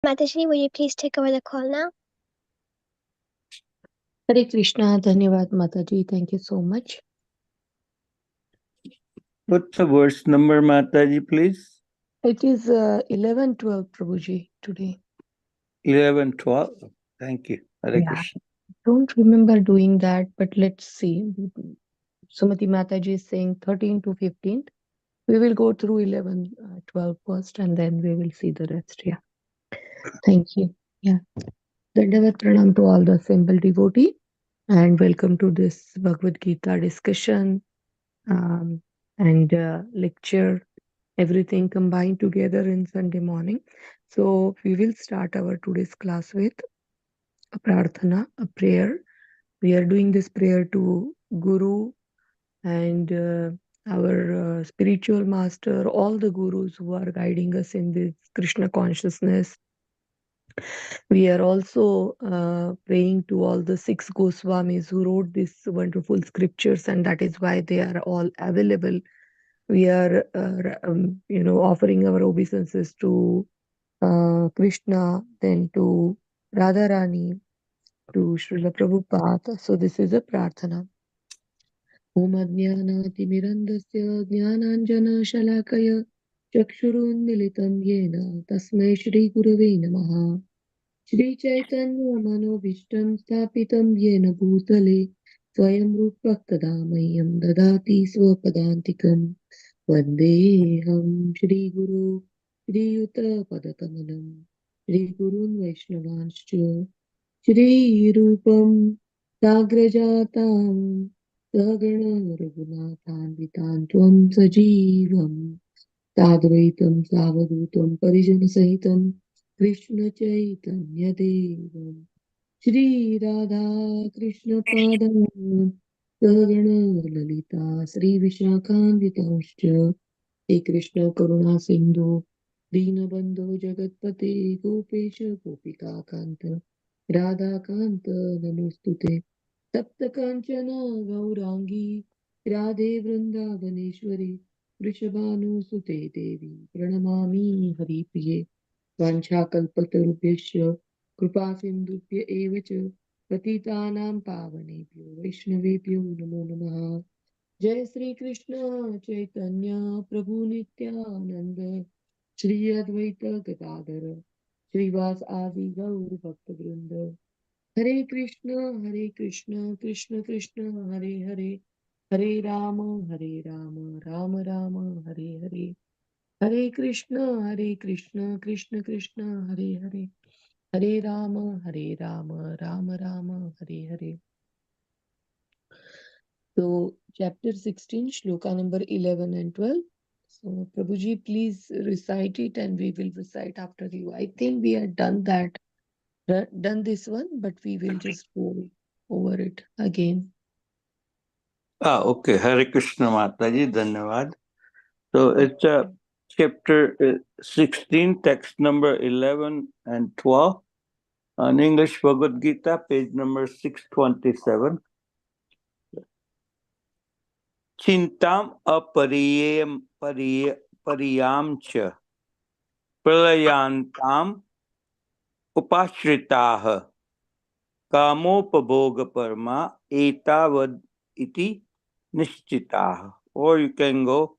Mataji, will you please take over the call now? Hare Krishna, Dhanyavad Mataji. Thank you so much. What's the verse number, Mataji, please? It is 11:12, Prabhuji, today. 11:12. Thank you. Hare Yeah. Krishna. Don't remember doing that, but let's see. Sumati Mataji is saying 13 to 15. We will go through 11:12 first, and then we will see the rest. Yeah. Thank you. Yeah. Dandavat pranam to all the assembled devotee, and welcome to this Bhagavad Gita discussion and lecture, everything combined together in Sunday morning. So we will start our today's class with a prarthana, a prayer. We are doing this prayer to Guru and our spiritual master, all the gurus who are guiding us in this Krishna consciousness. We are also praying to all the 6 Goswamis who wrote these wonderful scriptures, and that is why they are all available. We are, offering our obeisances to Krishna, then to Radharani, to Srila Prabhupada. So this is a prarthana. Om Ajnanatimirandasya Jnananjana Shalakaya Chakshurunmilitam Yena Tasmai Shri Gurave Namaha Shri Chaitanya Manobhishtam Sthapitam Yena Bhutale Swayam Rupa Kadamayyam Dadati Swapadantikam Vandeham Shri Guru Shri Yuta Padakamalam Shri Gurun Vaishnavanscha Shri Rupam Sagrajatam Sagana Raghunathanvitan Tvam Sajivam Tadvaitam Savadutam Parijana Sahitam Krishna Chaitanya Devam Shri Radha Krishna Padam Sagana Lalita Sri Vishakhanvitamscha He Krishna Karuna Sindhu Deenabandhu Jagatpate Gopesha Gopika Kanta Radha Kanta Namostute Tapta Kanchana Gaurangi Radhe Vrindavaneshwari Vrishabhanu Sute Devi Pranamami Hari Priye Vanchakalpatarubhyasya Kripa Sindhubhya eva cha Patitanam Pavanebhyo Vaishnavebhyo Namo Namaha Jai Sri Krishna Chaitanya Prabhu Nityananda Shri Advaita Gadadhara Srivas Adi Gaur Bhakta Vrinda Hare Krishna Krishna Krishna Hare Hare Hare Rama Rama Rama Hare Hare Hare Krishna Krishna Krishna Hare Hare Hare Rama Rama Rama Hare Hare. So chapter 16, shloka number 11 and 12. So Prabhuji, please recite it and we will recite after you. I think we had done that, done this one, but we will just go over it again. Okay. Hare Krishna, Mataji. Dhanyavad. So it's chapter 16, text number 11 and 12. On English Bhagavad Gita, page number 627. Chintam apariyam pariyam cha pralayantam upashritaha kamopabhoga parma etavad iti nishchitaha. Or you can go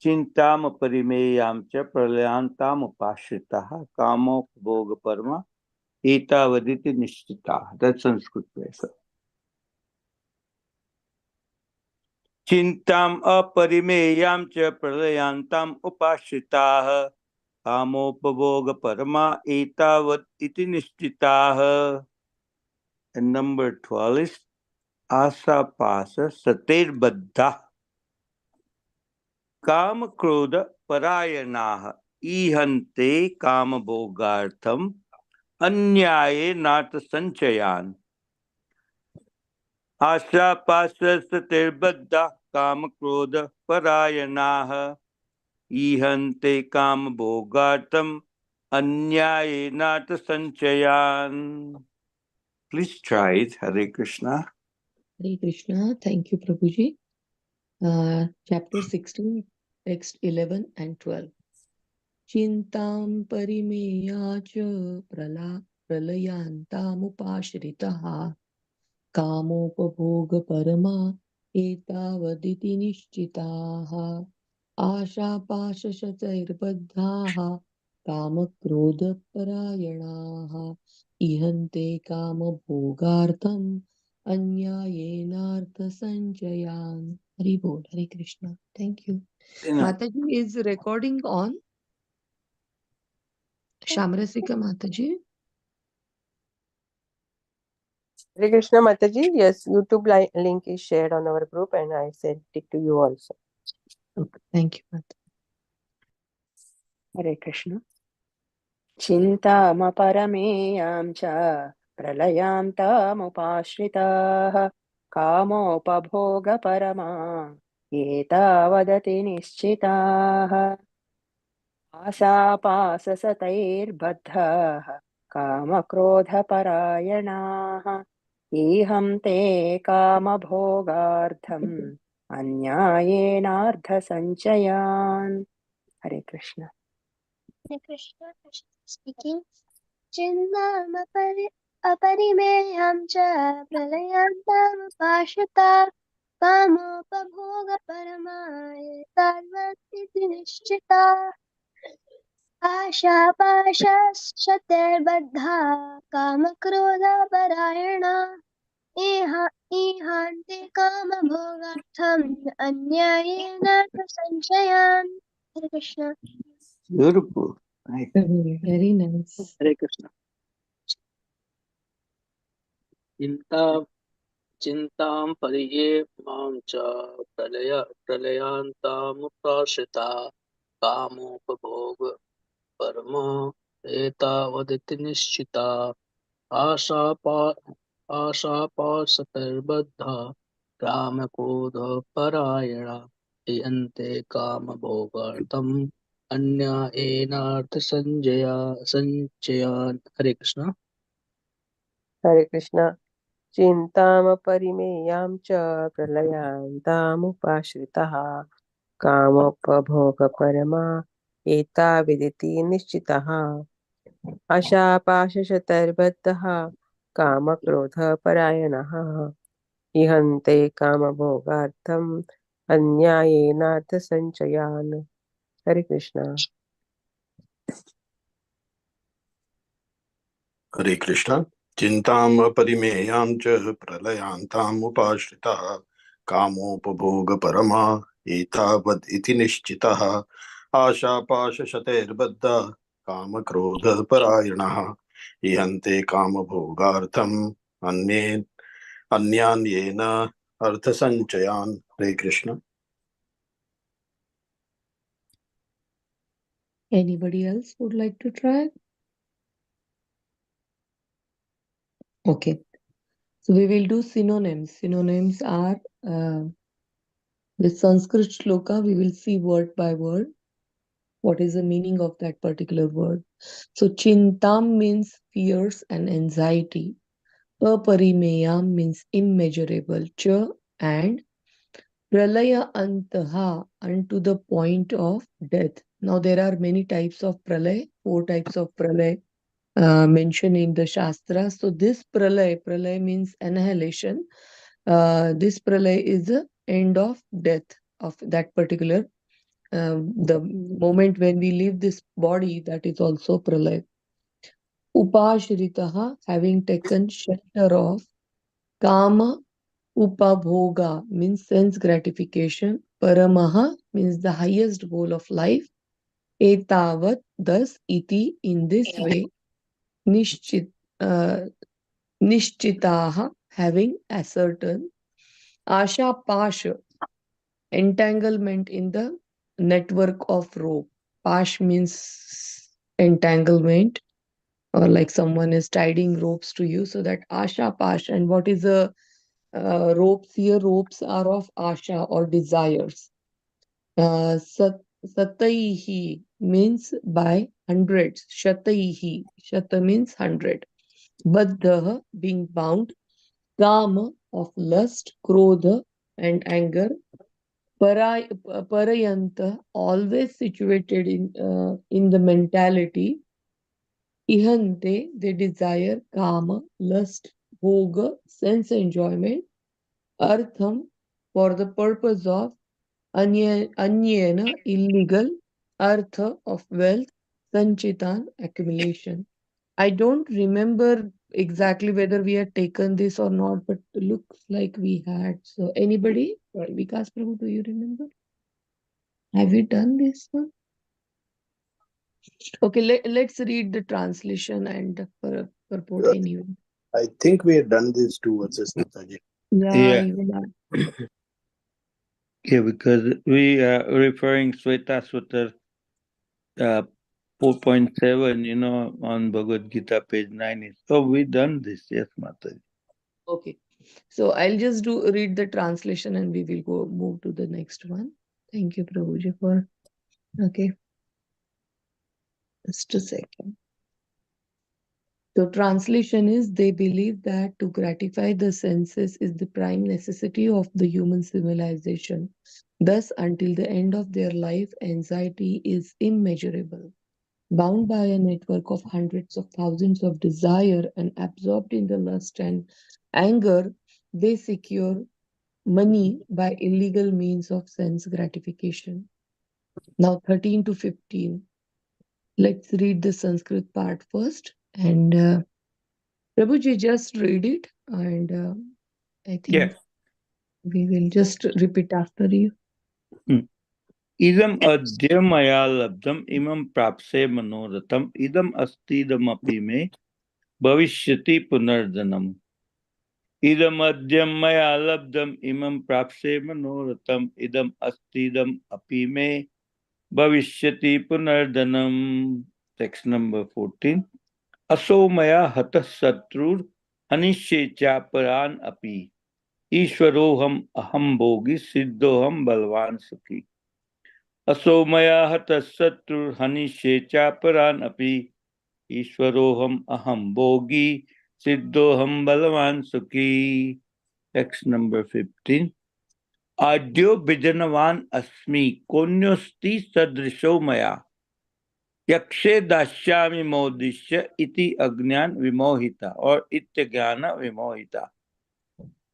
Chintam parimeyam cha pralayantam upashritaha kamopabhoga parma etavaditi nishchitaha. That's Sanskrit place. Chintam aparimeyam cha pralayantam upashritaha kamopabhoga parma etavad iti nishtitaha. And number 12 is asa pasa satir baddha kam krodha parayanaha ihante kam bhogartham anyaye nata sanchayan. Asa pasa satir baddha kam krodha parayanaha ihante kam bhogartham anyaye nata sanchayan. Please try it. Hare Krishna. Hare Krishna. Thank you, Prabhuji. Chapter 16, text 11 and 12. चिन्तां परिमेया च प्रलयान्तामुपाश्रितः कामोपभोगपरमा एतावदिति निश्चिताः आशापाशशतैर्बद्धाः कामक्रोधपरायणाः इहन्ते कामभोगार्थम् अन्यायेनार्थसञ्चयान्. Hari Bol, Hare Krishna. Thank you. Mataji is recording on. Shamrasika Mataji. Hare Krishna Mataji, yes, YouTube link is shared on our group and I sent it to you also. Okay, thank you, Mataji. Hare Krishna. चिन्तामपरमेयां च प्रलयान्तामुपाश्रिताः कामोपभोगपरमा एतावदति निश्चिताः आशापाशसतैर्बद्धाः कामक्रोधपरायणाः ईहन्ते कामभोगार्थम् अन्यायेनार्थसञ्चयान्. हरे Krishna. Krishna speaking. Aparimehyam cha pralayantamapashita कामोपभोगपरमाय तावतीति निश्चिता आशापाशशतैर्बद्धा कामक्रोधपरायणा इहान्ते कामभोगार्थम् अन्यायेन संशयान्. Hare Krishna. Beautiful. Nice. Very nice. हरे कृष्ण. चिन्तां परिये मां च प्रलयान्तामुपाश्रिता कामोपभोग परमो एतावदिति निश्चिता आशापाशतैर्बद्धा कामक्रोधपरायणा इयन्ते कामभोगार्थम् अन्यायेनार्थसञ्चयान्. हरे Krishna. Hare Krishna. चिन्तामपरिमेयां च प्रलयान्तामुपाश्रितः कामोपभोगपरमा एतावदिति निश्चितः आशापाशशतैर्बद्धः कामक्रोधपरायणः इहन्ते कामभोगार्थम् अन्यायेनार्थसञ्चयान्. हरे कृष्ण. हरे कृष्ण. चिन्ताम् अपरिमेयां च प्रलयान्ताम् उपाश्रितः कामोपभोगपरमा एतावद् इति निश्चितः आशापाशशतैर्बद्धः कामक्रोधपरायणः इहन्ते कामभोगार्थम् अन्यान्येन अर्थसञ्चयान्. हरे Krishna. Anybody else would like to try? Okay. So we will do synonyms. Synonyms are the Sanskrit shloka. We will see word by word what is the meaning of that particular word. So chintam means fears and anxiety. Aparimeyam means immeasurable. Cha and pralaya antaha, unto the point of death. Now there are many types of pralay, 4 types of pralay mentioned in the Shastra. So this pralay means annihilation. This pralay is the end of death of that particular, the moment when we leave this body, that is also pralay. Upashritaha, having taken shelter of. Kama upabhoga means sense gratification. Paramaha means the highest goal of life. Etavat, thus, iti, in this way. Nishchitaha, having ascertained. Asha pasha, entanglement in the network of rope. Pash means entanglement, or like someone is tying ropes to you. So that asha pash. And what is the ropes here? Ropes are of asha or desires. Sataihi means by hundreds. Shataihi, shata means 100. Baddha, being bound. Kama, of lust. Krodha, and anger. parayanta, always situated in the mentality. Ihante, they desire kama, lust, bhoga, sense enjoyment. Artham, for the purpose of anyena, illegal. Artha, of wealth. Sanchitan, accumulation. I don't remember exactly whether we had taken this or not, but looks like we had. So anybody? Vikas Prabhu, do you remember? Have we done this one? Okay, let's read the translation and purport Yeah, anyway. I think we have done these two verses, Mataji. Yeah, Yeah. even I. Yeah, because we are referring Sweta Sutta 4.7, on Bhagavad Gita, page 9. So we done this, yes, Mataji. Okay. So I'll just read the translation and we will move to the next one. Thank you, Prabhuji, for okay. Just a second. So translation is, they believe that to gratify the senses is the prime necessity of the human civilization. Thus, until the end of their life, anxiety is immeasurable. Bound by a network of hundreds of thousands of desire and absorbed in the lust and anger, they secure money by illegal means of sense gratification. Now 13 to 15. Let's read the Sanskrit part first. And Prabhuji, just read it. And I Yeah. think we will just repeat after you. Idam adya maya labdam imam prapse manoratam idam astidamapi me bhavishyati punardanam. Idam adyam maya labdam imam prapse manoratam idam astidam api me bhavishyati punardanam. Text number 14. Aso maya hatah satrur hanishe chaparan api ईश्वरोहम अहम भोगी सिद्धोहम बलवान सुखी असो मया हतः शत्रुर्हनिष्ये चापरान् अपि ईश्वरोहम अहम भोगी सिद्धोहम बलवान सुखी. Text number 15. आद्यो विजनवान अस्मि कोन्योस्ति सदृशो मया यक्षे दास्यामि मोदिष्य इति अज्ञान विमोहिता और इत्यज्ञान विमोहिता.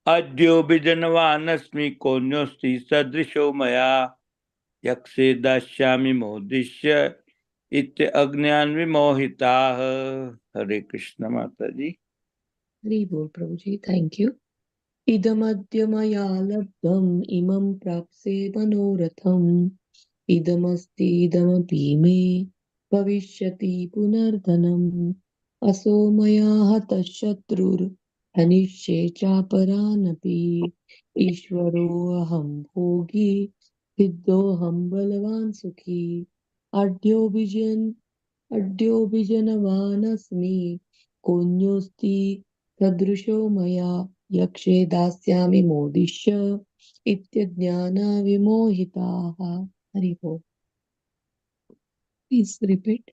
अद्यो विजनवानस्मि कोन्योस्ति सदृशो मया यक्षे दास्यामि मोदिष्य इत्य अज्ञान विमोहिताः. हरे कृष्ण माताजी. Hari Bol Prabhuji, thank you. Idamadya maya labdham imam prapse manoratham idamasti idamapi me bhavishyati punardhanam aso maya hatah shatrur hanishe chaparanapi ishvaro aham bhogi siddhoham balavan sukhi adyo vijanavaनस्मि कोन्योस्ति सदृशो मया यक्षे दास्यामि मोदिष्य इत्यज्ञानविमोहिताः. हरि बोल. Please repeat.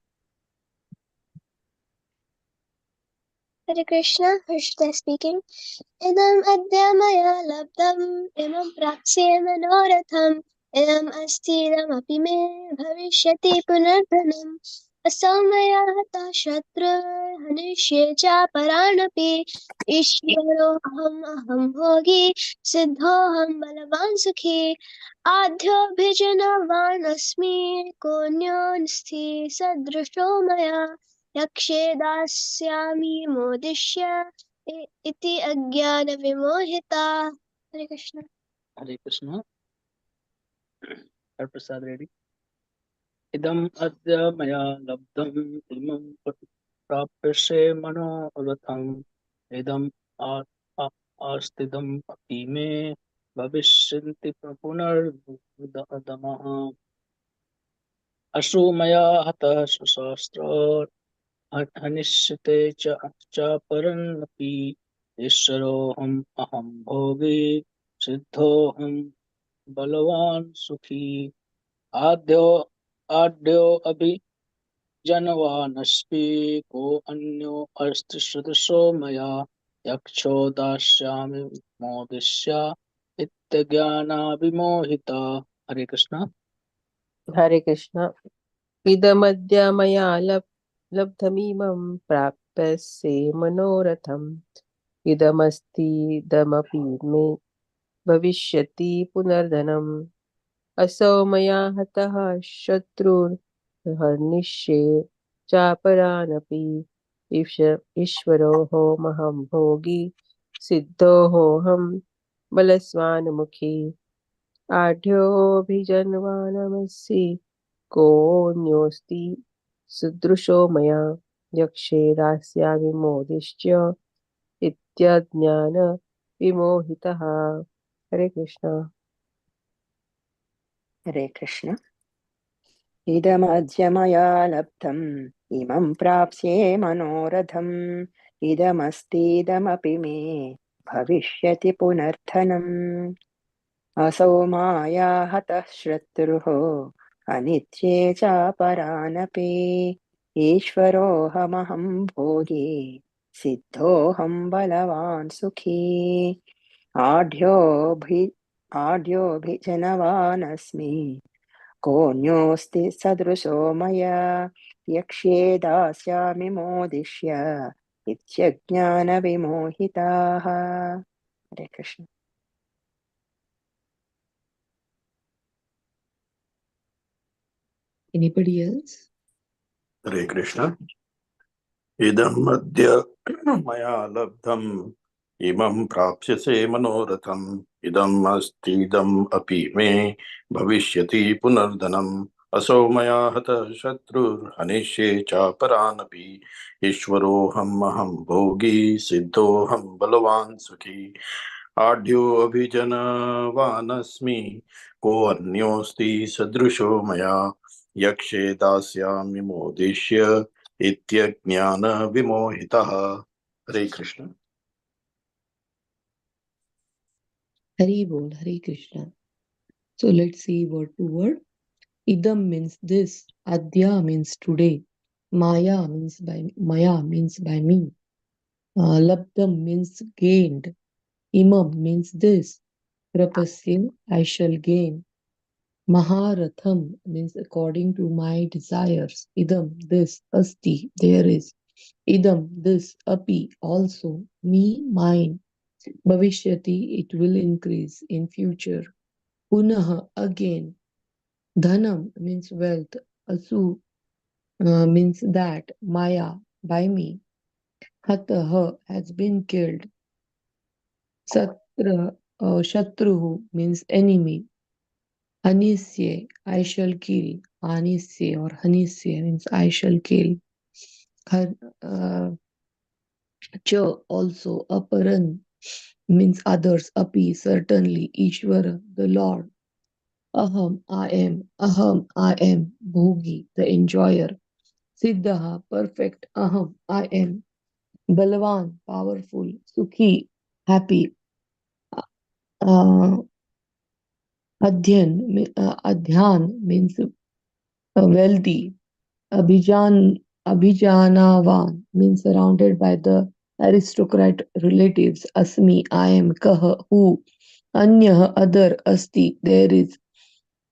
Hare Krishna, Krishna speaking. Idam adya maya labdam imam prakse manoratham idam astidam api me bhavishyati punardhanam asau maya hata shatra hanishye cha paranapi ishvaro aham bhogi siddhoham balavan sukhi adhyo bhijanavan asmi konyon sadrusho maya यक्षे दास्यामि मोदिष्य इति अज्ञान विमोहिता. हरे Krishna. Hare Krishna. Hare Prasad ready. Idam adya maya labdham imam prapashe manoratham idam astidam api me bhavishyanti punardamaha asho maya hatah shastra हनिष्यते च परन्नपि ईश्वरोऽहम् अहं भोगी सिद्धोऽहं बलवान् सुखी आद्यो अभिजनवानस्मि को अन्यो अस्ति सदृशो मया यक्षो दास्यामि मोदिष्य नित्यज्ञानाविमोहिता. हरे कृष्ण. हरे कृष्ण। इदमद्य मया लब्धमिमं प्राप्यसे मनोरथम् इदमस्तीदमपि मे भविष्यति पुनर्धनम् असौ मया हतः शत्रुर्हर्निष्ये चापरानपि ईश्वरोऽहमहं भोगी सिद्धोऽहं बलवान्मुखी आढ्योऽभिजन्वानमसि कोऽन्योऽस्ति सदृशो मया यक्षे दास्यामि मोदिष्य इत्यज्ञानविमोहितः। हरे कृष्ण। हरे कृष्ण इदमद्य मया लब्धम् इमं प्राप्स्ये मनोरथम् इदमस्तीदमपि मे भविष्यति पुनर्थनम् असौ माया हतः शत्रुः अनित्ये चापरानपि ईश्वरोऽहमहं भोगी सिद्धोऽहं बलवान् सुखी आढ्योऽभिजनवानस्मि कोऽन्योऽस्ति सदृशो मया यक्ष्ये दास्यामि मोदिष्य इत्यज्ञानविमोहिताः। हरे Krishna. Anybody else? Hare Krishna. Idam adya maya labdham imam prapsyase manoratham idam asti idam api me bhavishyati punardhanam aso maya hata shatrur hanishye chaparanapi ishvaroham aham bhogi siddhoham balavan sukhi आढ्यो अभिजनवानस्मि को अन्योस्ति सदृशो मया यक्षे दास्यामि मोदिष्य इत्यज्ञानविमोहितः. हरे Krishna. Hari Bol, Hare Krishna. So let's see word to word. Idam means this. Adya means today. Maya means by me. Labdam means gained. Imam means this. Prapasya, I shall gain. Maharatham means according to my desires. Idam, this. Asti, there is. Idam, this. Api, also. Me, mine. Bhavishyati, it will increase in future. Punaha, again. Dhanam means wealth. Asu means that. Maya, by me. Hataha has been killed. Satra, Shatruhu means enemy. Hanisye, I shall kill. Anisye or Hanisye means I shall kill. Har, uh, Cha also. Aparan means others. Api, certainly. Ishvara, the Lord. Aham, I am. Aham, I am. Bhogi, the enjoyer. Siddhaha, perfect. Aham, I am. Balavan, powerful. Sukhi, happy. Uh, Adhyan means wealthy. Abhijanavan means surrounded by the aristocrat relatives. Asmi, I am. Kaha, who. Anyah, other. Asti, there is.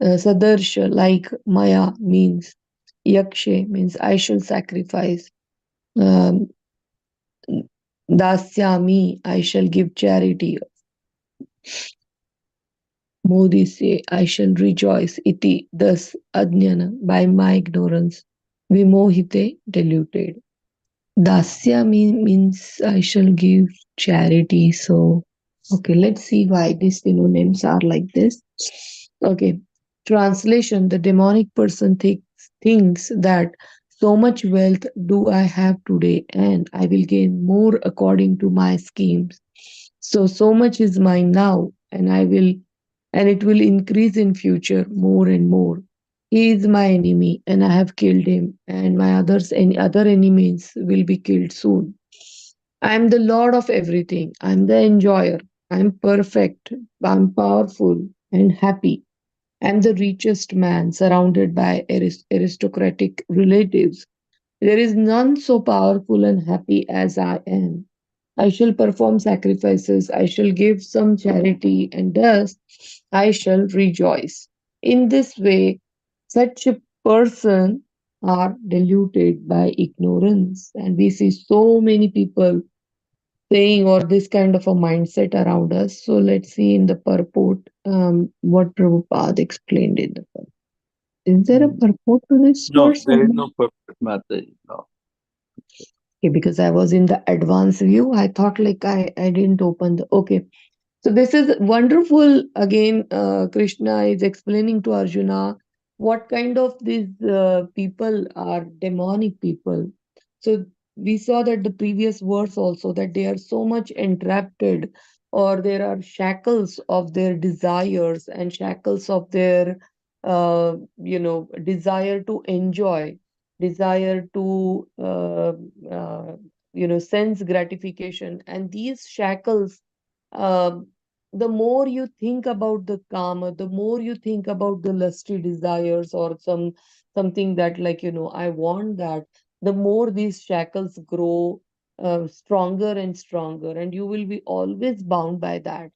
Sadarsha, like. Maya means. Yakshe means I shall sacrifice. Um, Dasyami, I shall give charity. Modi say, I shall rejoice. Iti, thus, Ajnana, by my ignorance. Vimohite, deluded. Dasya means I shall give charity. So, okay, let's see why these synonyms are like this. Okay, translation. The demonic person thinks that so much wealth do I have today, and I will gain more according to my schemes. So much is mine now, and it will increase in future more and more. He is my enemy, and I have killed him, and my any other enemies will be killed soon. I am the Lord of everything. I am the enjoyer. I am perfect. I am powerful and happy. I am the richest man surrounded by aristocratic relatives. There is none so powerful and happy as I am. I shall perform sacrifices, I shall give some charity, and thus I shall rejoice. In this way, such a person are deluded by ignorance. And we see so many people saying or this kind of a mindset around us. So let's see in the purport what Prabhupada explained in the purport. Is there a purport to this No, verse? there is no perfect Mataji. No. Okay, because I was in the advanced view, I thought like I didn't open the okay. So this is wonderful. Again, Krishna is explaining to Arjuna what kind of these people are demonic people. So we saw that the previous verse also that they are so much entrapped, or there are shackles of their desires and shackles of their, desire to enjoy, desire to, sense gratification, and these shackles uh, the more you think about the karma, the more you think about the lusty desires or something that like I want that, the more these shackles grow stronger and stronger, and you will be always bound by that.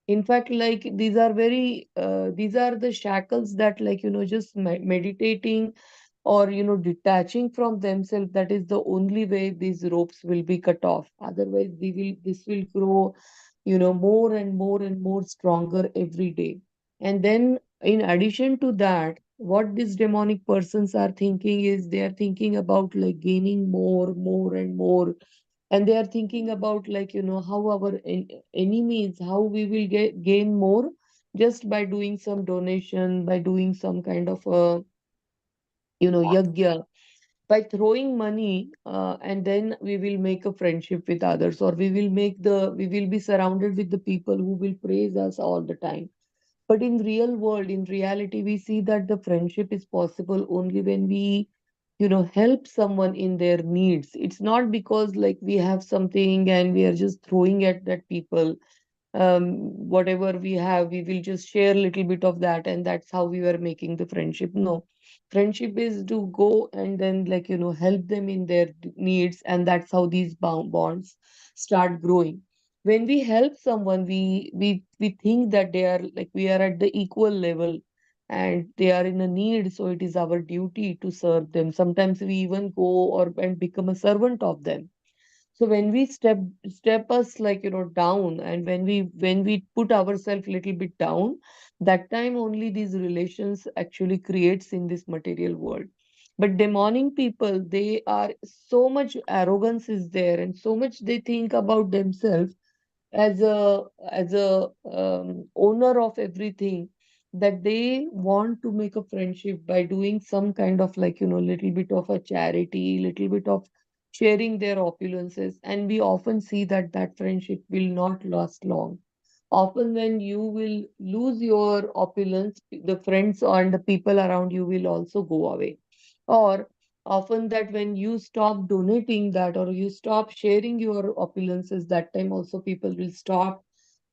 In fact, like these are the shackles that like just meditating or detaching from themselves, that is the only way these ropes will be cut off. Otherwise this will grow more and more and more stronger every day. And then in addition to that, what these demonic persons are thinking is they are thinking about like gaining more and more, and they are thinking about like how our enemies, how we will gain more just by doing some donation, by doing some kind of a yagya, by throwing money, and then we will make a friendship with others, or we will be surrounded with the people who will praise us all the time. But in real world, in reality, we see that the friendship is possible only when we help someone in their needs. It's not because like we have something and we are just throwing at that people. Whatever we have, we will just share a little bit of that, and that's how we were making the friendship. No, friendship is to go and then like help them in their needs, and that's how these bonds start growing. When we help someone, we think that they are like we are at the equal level, and they are in a need, so it is our duty to serve them. Sometimes we even go or and become a servant of them. So when we step us like down, and when we put ourselves little bit down, that time only these relations actually creates in this material world. But demonic people, they are so much arrogance is there, and so much they think about themselves as a owner of everything, that they want to make a friendship by doing some kind of like little bit of a charity, little bit of sharing their opulences, and we often see that that friendship will not last long. Often when you will lose your opulence, the friends and the people around you will also go away. Or often that when you stop donating that, or you stop sharing your opulences, that time also people will stop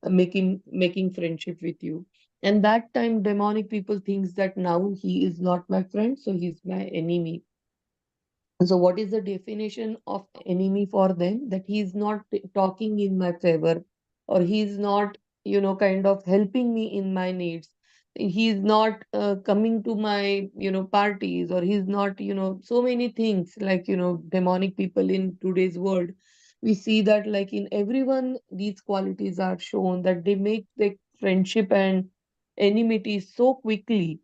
making friendship with you. And that time demonic people thinks that now he is not my friend, so he's my enemy. So, what is the definition of enemy for them? That he is not talking in my favor, or he is not, kind of helping me in my needs. He is not coming to my, parties, or he's not, so many things like, demonic people in today's world. We see that, like, in everyone, these qualities are shown that they make the friendship and enmity so quickly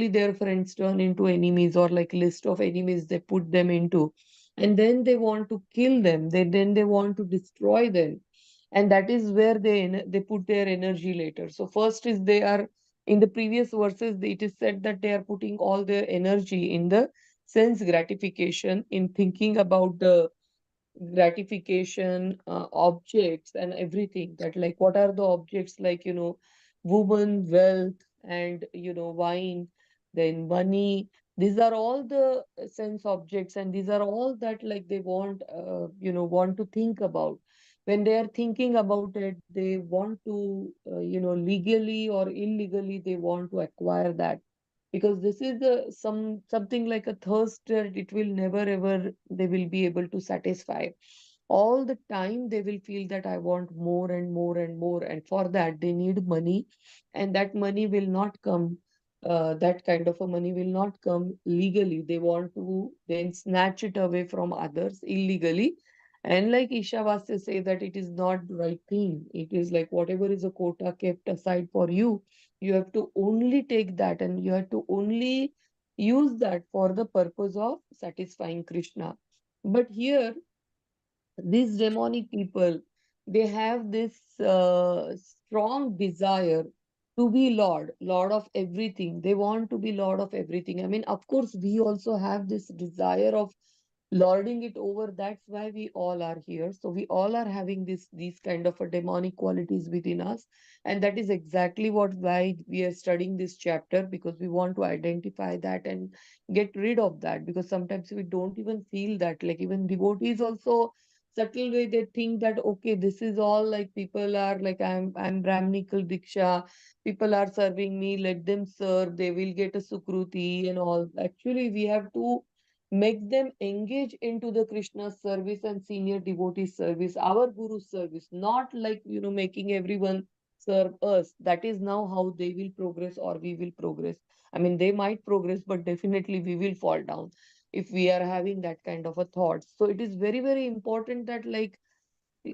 their friends turn into enemies, or like list of enemies they put them into, and then they want to kill them, then they want to destroy them. And that is where they put their energy later. So first is they are in the previous verses, it is said that they are putting all their energy in the sense gratification, in thinking about the gratification, objects and everything. That like what are the objects, like woman, wealth, and wine, then money. These are all the sense objects, and these are all that like they want to think about. When they are thinking about it, they want to legally or illegally they want to acquire that, because this is something like a thirst that it will never ever they will be able to satisfy. all the time they will feel that I want more and more and more, and for that they need money, and that money will not come. That kind of a money will not come legally. They want to then snatch it away from others illegally. And like Ishavasya say that it is not the right thing. It is like whatever is a quota kept aside for you, you have to only take that and you have to only use that for the purpose of satisfying Krishna. But here these demonic people, they have this strong desire to be lord of everything. They want to be lord of everything. I mean, of course we also have this desire of lording it over. That's why we all are here. So we all are having these kind of a demonic qualities within us, and that is exactly what why we are studying this chapter, because we want to identify that and get rid of that. Because sometimes we don't even feel that, like even devotees also subtle way they think that okay, this is all like people are like I'm brahminical diksha, people are serving me, let them serve, they will get a sukruti and all. Actually we have to make them engage into the Krishna's service and senior devotee service, our guru's service, not like making everyone serve us. That is now how they will progress or we will progress. I mean, they might progress, but definitely we will fall down if we are having that kind of a thought. So it is very, very important that like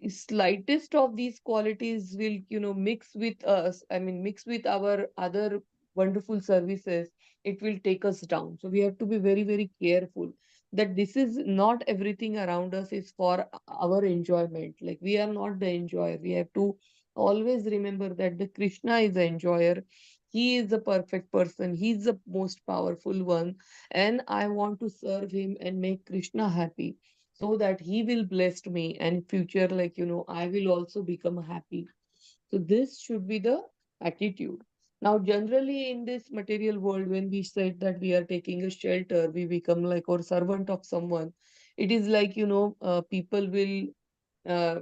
slightest of these qualities will mix with us, I mean mix with our other wonderful services, it will take us down. So we have to be very, very careful that this is not everything around us is for our enjoyment. Like we are not the enjoyer. We have to always remember that the Krishna is the enjoyer. He is the perfect person, he is the most powerful one, and I want to serve him and make Krishna happy, so that he will bless me, and future like I will also become happy. So this should be the attitude. Now generally in this material world, when we said that we are taking a shelter, we become like or servant of someone. It is like people uh,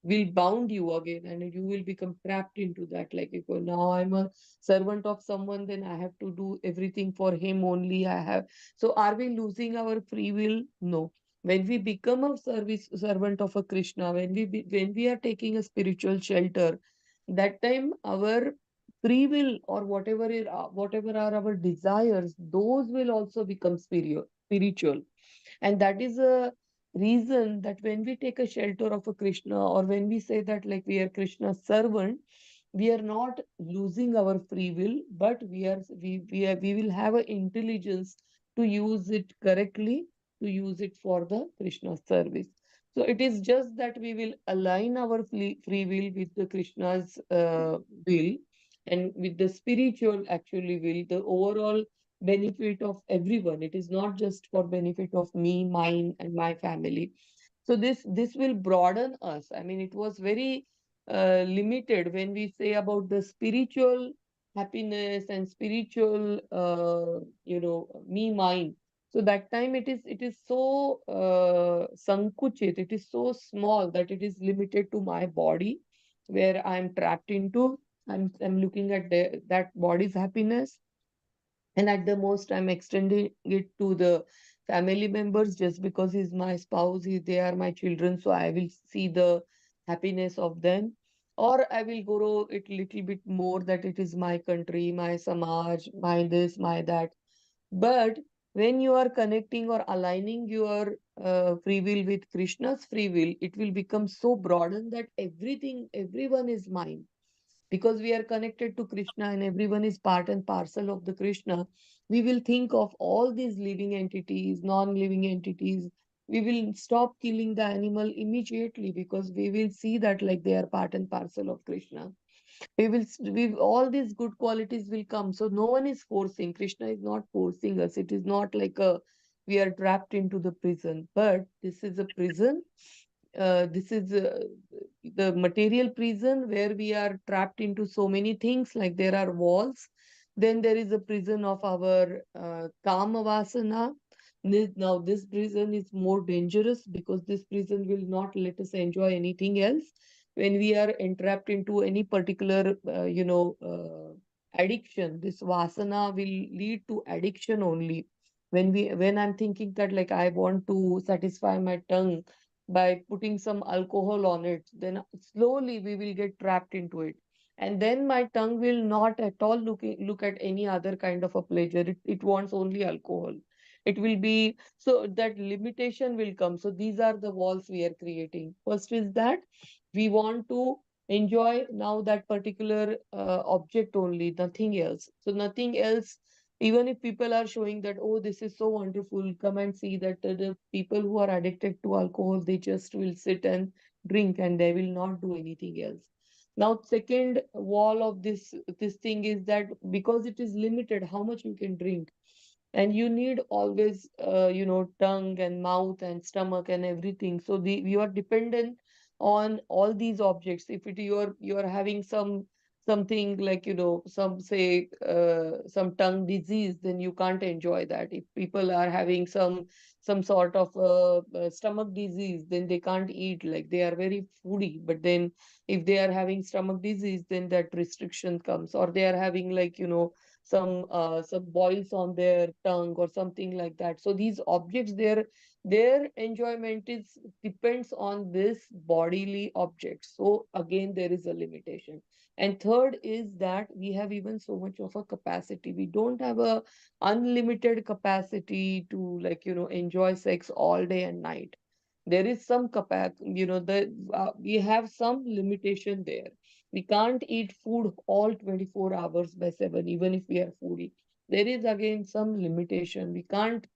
will bound you again and you will become trapped into that. Like if now I'm a servant of someone, then I have to do everything for him only. I have. So are we losing our free will? No. When we become a service servant of a Krishna, when we are taking a spiritual shelter, that time our free will or whatever are our desires, those will also become spiritual. And that is a reason that when we take a shelter of a Krishna, or when we say that like we are Krishna's servant, we are not losing our free will, but we will have an intelligence to use it correctly, to use it for the Krishna service. So it is just that we will align our free will with the Krishna's will, and with the spiritual actually will, the overall benefit of everyone. It is not just for benefit of me, mine, and my family. So this will broaden us. I mean, it was very limited when we say about the spiritual happiness and spiritual, me, mine. So that time it is so sankuchit. It is so small that it is limited to my body, where I'm trapped into. I'm looking at that body's happiness, and at the most I'm extending it to the family members. Just because he's my spouse, they are my children, so I will see the happiness of them. Or I will grow it little bit more, that it is my country, my samaj, my this, my that. But when you are connecting or aligning your free will with Krishna's free will, it will become so broadened that everyone is mine, because we are connected to Krishna and everyone is part and parcel of the Krishna. We will think of all these living entities, non-living entities. We will stop killing the animal immediately, because we will see that like they are part and parcel of Krishna. We all these good qualities will come. So no one is forcing. Krishna is not forcing us. It is not like a we are trapped into the prison, but this is a prison. This is the material prison where we are trapped into so many things. Like there are walls, then there is a prison of our kama vasana. Now this prison is more dangerous, because this prison will not let us enjoy anything else. When we are entrapped into any particular addiction, this vasana will lead to addiction only. When I'm thinking that like I want to satisfy my tongue, by putting some alcohol on it, then slowly we will get trapped into it. And then my tongue will not at all look at any other kind of a pleasure. It wants only alcohol. It will be so that limitation will come. So these are the walls we are creating. First is that we want to enjoy now that particular object only, nothing else. So nothing else, even if people are showing that, oh, this is so wonderful, come and see that the people who are addicted to alcohol, they just will sit and drink and they will not do anything else. Now, second wall of this thing is that because it is limited, how much you can drink, and you need always tongue and mouth and stomach and everything. So you are dependent on all these objects. If you're having something like some say some tongue disease, then you can't enjoy that. If people are having some sort of stomach disease, then they can't eat, like they are very foodie. But then if they are having stomach disease, then that restriction comes. Or they are having like some boils on their tongue or something like that. So these objects, their enjoyment is depends on this bodily object. So again, there is a limitation. And third is that we have even so much of a capacity. We don't have a unlimited capacity to enjoy sex all day and night. There is some capacity, we have some limitation there. We can't eat food all 24 hours by 7, even if we are foodie. There is again some limitation. We can't,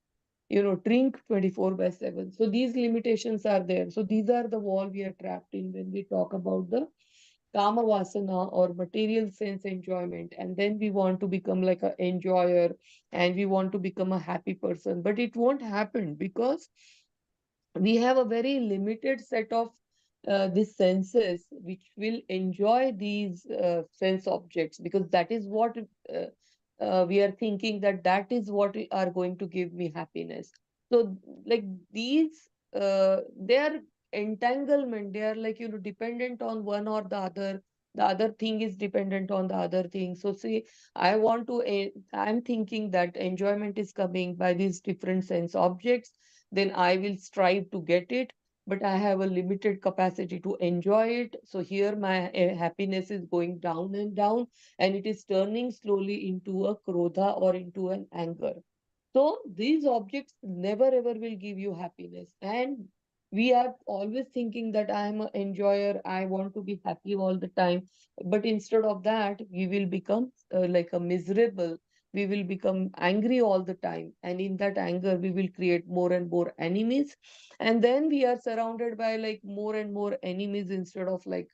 drink 24 by 7. So these limitations are there. So these are the wall we are trapped in when we talk about the kama vasana or material sense enjoyment. And then we want to become like an enjoyer and we want to become a happy person. But it won't happen because we have a very limited set of these senses which will enjoy these sense objects, because that is what we are thinking that that is what are going to give me happiness. So like these they are entanglement. They are like dependent on one or the other. The other thing is dependent on the other thing. So see, I'm thinking that enjoyment is coming by these different sense objects, then I will strive to get it, but I have a limited capacity to enjoy it. So here my happiness is going down and down, and it is turning slowly into a krodha or into an anger. So these objects never ever will give you happiness. And we are always thinking that I am an enjoyer, I want to be happy all the time. But instead of that, we will become like a miserable. We will become angry all the time. And in that anger, we will create more and more enemies. And then we are surrounded by like more and more enemies instead of like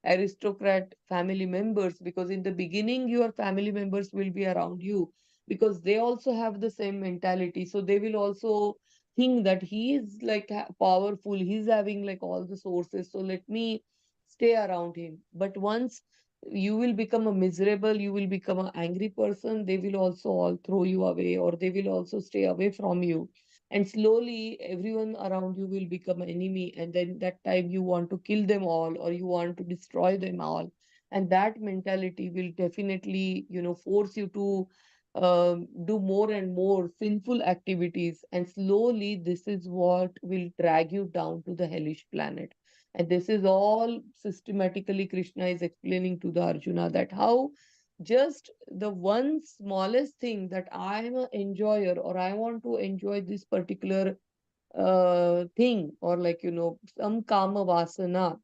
aristocrat family members. Because in the beginning, your family members will be around you because they also have the same mentality. So they will also think that he is like powerful, he's having like all the sources, so let me stay around him. But once you will become a miserable, you will become an angry person, they will also all throw you away, or they will also stay away from you. And slowly everyone around you will become an enemy, and then that time you want to kill them all or you want to destroy them all. And that mentality will definitely force you to do more and more sinful activities. And slowly, this is what will drag you down to the hellish planet. And this is all systematically Krishna is explaining to the Arjuna that how just the one smallest thing that I am an enjoyer or I want to enjoy this particular thing, or like some kama vasana,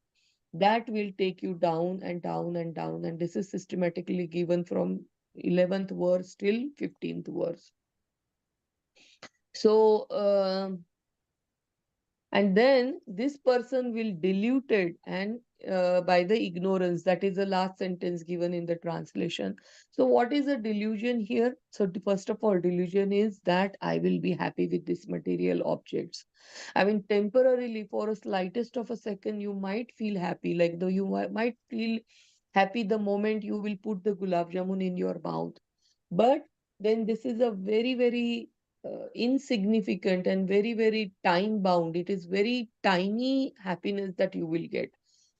that will take you down and down and down. And this is systematically given from 11th verse till 15th verse. So and then this person will diluted and by the ignorance. That is the last sentence given in the translation. So what is a delusion here? So first of all, delusion is that I will be happy with these material objects. I mean, temporarily, for a slightest of a second, you might feel happy, like though you might feel happy the moment you will put the gulab jamun in your mouth. But then this is a very, very insignificant and very, very time bound. It is very tiny happiness that you will get.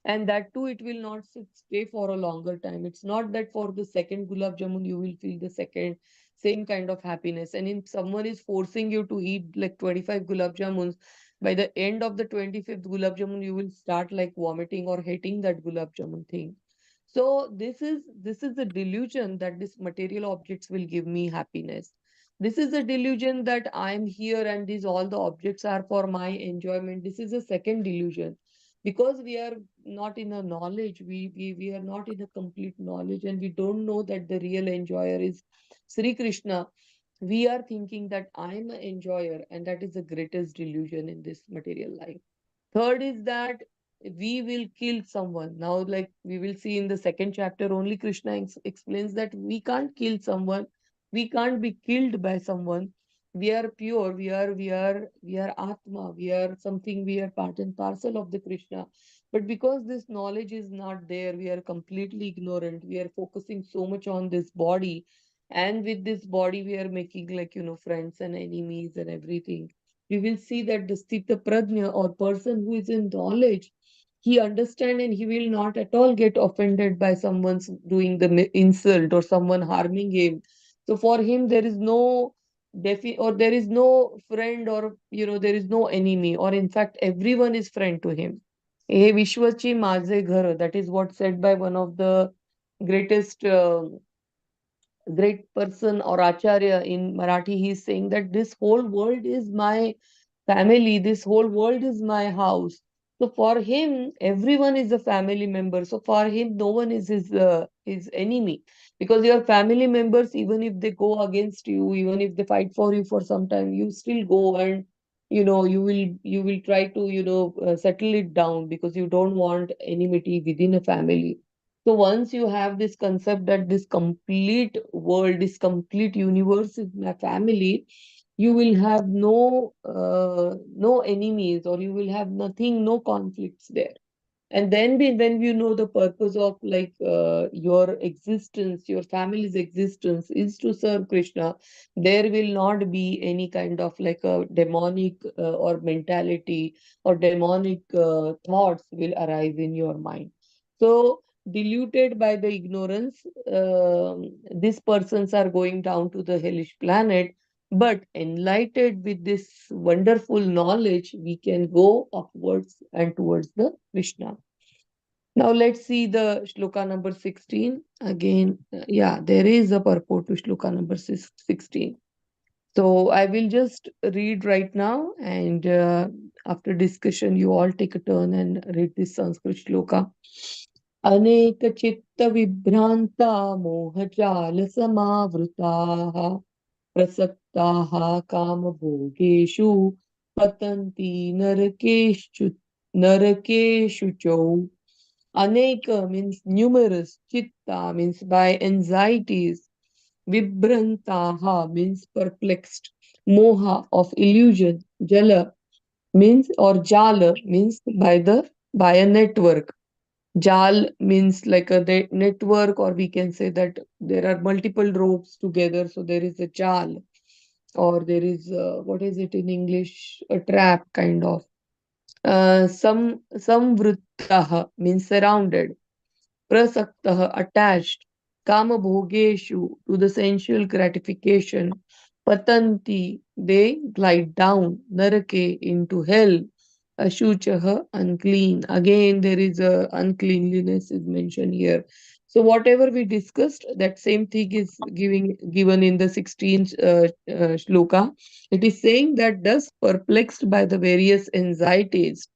And that too, it will not stay for a longer time. It's not that for the second gulab jamun, you will feel the second same kind of happiness. And if someone is forcing you to eat like 25 gulab jamuns, by the end of the 25th gulab jamun, you will start like vomiting or hating that gulab jamun thing. So this is the delusion that these material objects will give me happiness. This is a delusion that I'm here and these all the objects are for my enjoyment. This is a second delusion. Because we are not in a knowledge, we are not in a complete knowledge, and we don't know that the real enjoyer is Sri Krishna. We are thinking that I'm an enjoyer, and that is the greatest delusion in this material life. Third is that we will kill someone. Now, like we will see in the second chapter, only Krishna explains that we can't kill someone, we can't be killed by someone. We are pure, we are Atma, we are something, we are part and parcel of the Krishna. But because this knowledge is not there, we are completely ignorant. We are focusing so much on this body, and with this body, we are making like friends and enemies and everything. We will see that the Sthita Prajna or person who is in knowledge, he understand and he will not at all get offended by someone's doing the insult or someone harming him. So for him, there is no or there is no friend, or there is no enemy, or in fact, everyone is friend to him. He Vishwachi Maze Ghar, that is what said by one of the greatest great person or acharya in Marathi. He is saying that this whole world is my family, this whole world is my house. So for him, everyone is a family member. So for him, no one is his enemy, because your family members, even if they go against you, even if they fight for you for some time, you still go and you will try to settle it down, because you don't want enmity within a family. So once you have this concept that this complete world, this complete universe is my family, you will have no enemies, or you will have nothing, no conflicts there. And then when you know the purpose of like your existence, your family's existence is to serve Krishna, there will not be any kind of like a demonic or mentality or demonic thoughts will arise in your mind. So diluted by the ignorance, these persons are going down to the hellish planet, but enlightened with this wonderful knowledge, we can go upwards and towards the Krishna. Now let's see the shloka number 16. Again, yeah, there is a purport to shloka number 16. So I will just read right now, and after discussion, you all take a turn and read this Sanskrit shloka. Aneka chitta vibhranta mohajala samavrutaha prasaktaha kama bhogeshu patanti narakeshu chau. Aneka means numerous, chitta means by anxieties, vibrantaha means perplexed, moha of illusion, jala means or jala means by a network. Jal means like a network, or we can say that there are multiple ropes together, so there is a jal, or there is what is it in English? A trap kind of. Samvrittah means surrounded. Prasaktah attached. Kamabhogeshu to the sensual gratification. Patanti they glide down. Narake into hell. Ashuchaha unclean. Again, there is a uncleanliness is mentioned here. So whatever we discussed, that same thing is given in the 16th shloka. It is saying that thus perplexed by the various anxieties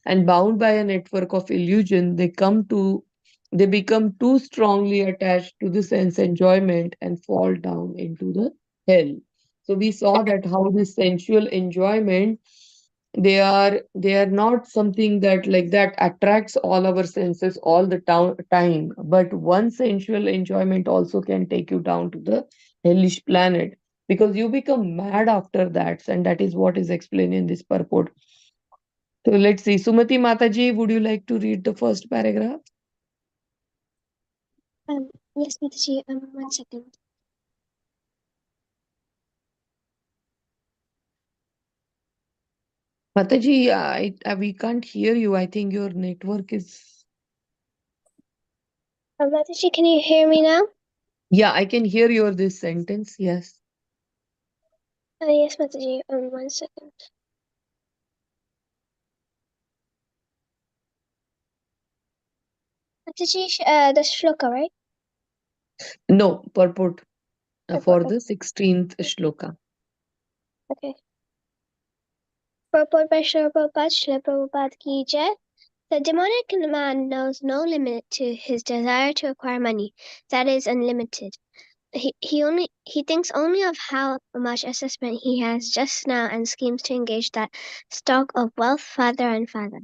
and bound by a network of illusion, they become too strongly attached to the sense enjoyment and fall down into the hell. So we saw that how this sensual enjoyment, they are not something that like that attracts all our senses all the time, but one sensual enjoyment also can take you down to the hellish planet, because you become mad after that, and that is what is explained in this purport. So let's see, Sumati Mataji, would you like to read the first paragraph? Yes, Mataji, 1 second. Mataji, we can't hear you. I think your network is. Mataji, can you hear me now? Yeah, I can hear your this sentence. Yes. Yes, Mataji, 1 second. Mataji, the shloka, right? No, purport for Purport, the 16th shloka. okay. Purport by Srila Prabhupada, Srila Prabhupada ki jai. The demonic man knows no limit to his desire to acquire money. That is unlimited. He thinks only of how much assessment he has just now and schemes to engage that stock of wealth farther and farther.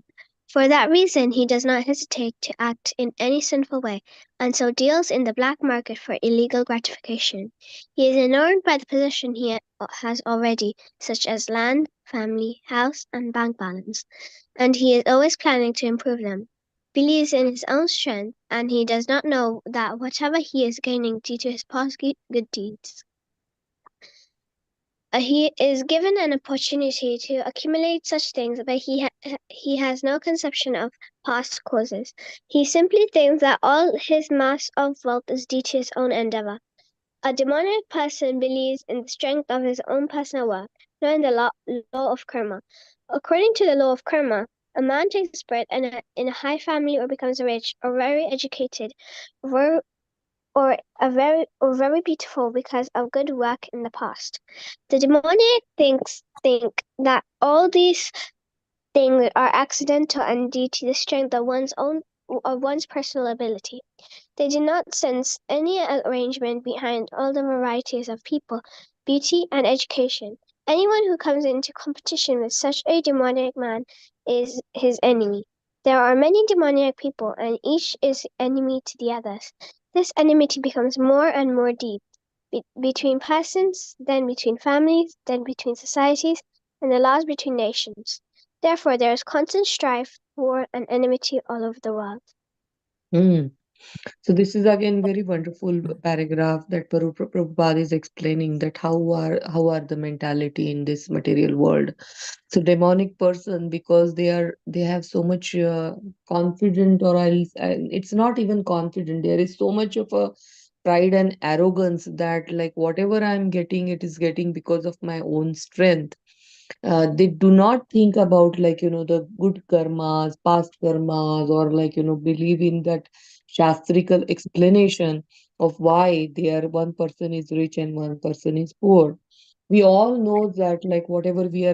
For that reason he does not hesitate to act in any sinful way, and so deals in the black market for illegal gratification. He is enamored by the possession he has already, such as land, family, house, and bank balance, and he is always planning to improve them. Believes in his own strength, and he does not know that whatever he is gaining due to his past good deeds, he is given an opportunity to accumulate such things, but he has no conception of past causes. He simply thinks that all his mass of wealth is due to his own endeavor. A demonic person believes in the strength of his own personal work, not in the law of karma. According to the law of karma, a man takes birth in a high family or becomes rich or very educated or very beautiful because of good work in the past. The demoniac think that all these things are accidental and due to the strength of one's personal ability. They do not sense any arrangement behind all the varieties of people, beauty, and education. Anyone who comes into competition with such a demoniac man is his enemy. There are many demoniac people, and each is enemy to the others. This enmity becomes more and more deep, between persons, then between families, then between societies, and the last between nations. Therefore, there is constant strife, war, and enmity all over the world. Hmm. So this is again very wonderful paragraph that Prabhupada is explaining that how are the mentality in this material world. So demonic person, because they have so much confident, or it's not even confident. There is so much of a pride and arrogance that like whatever I'm getting, it is getting because of my own strength. They do not think about like the good karmas, past karmas, or like believe in that shastrical explanation of why one person is rich and one person is poor. We all know that like whatever we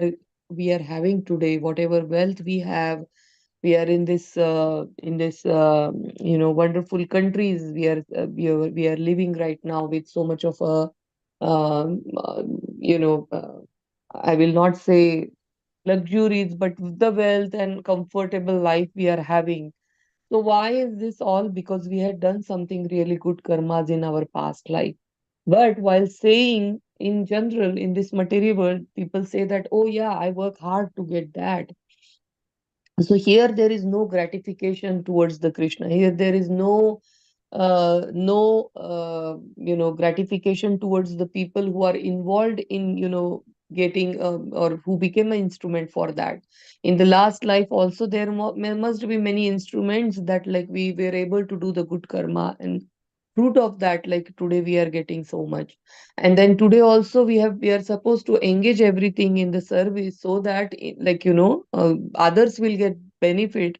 are having today, whatever wealth we have, we are in this wonderful countries. We are living right now with so much of a um, uh, you know I will not say luxuries, but the wealth and comfortable life we are having. So why is this all? Because we had done something really good karmas in our past life. But while saying in general in this material world, people say that, oh yeah, I work hard to get that. So here there is no gratification towards the Krishna. Here there is no gratification towards the people who are involved in getting or who became an instrument for that. In the last life also there must be many instruments that like we were able to do the good karma, and fruit of that like today we are getting so much. And then today also we are supposed to engage everything in the service so that others will get benefit.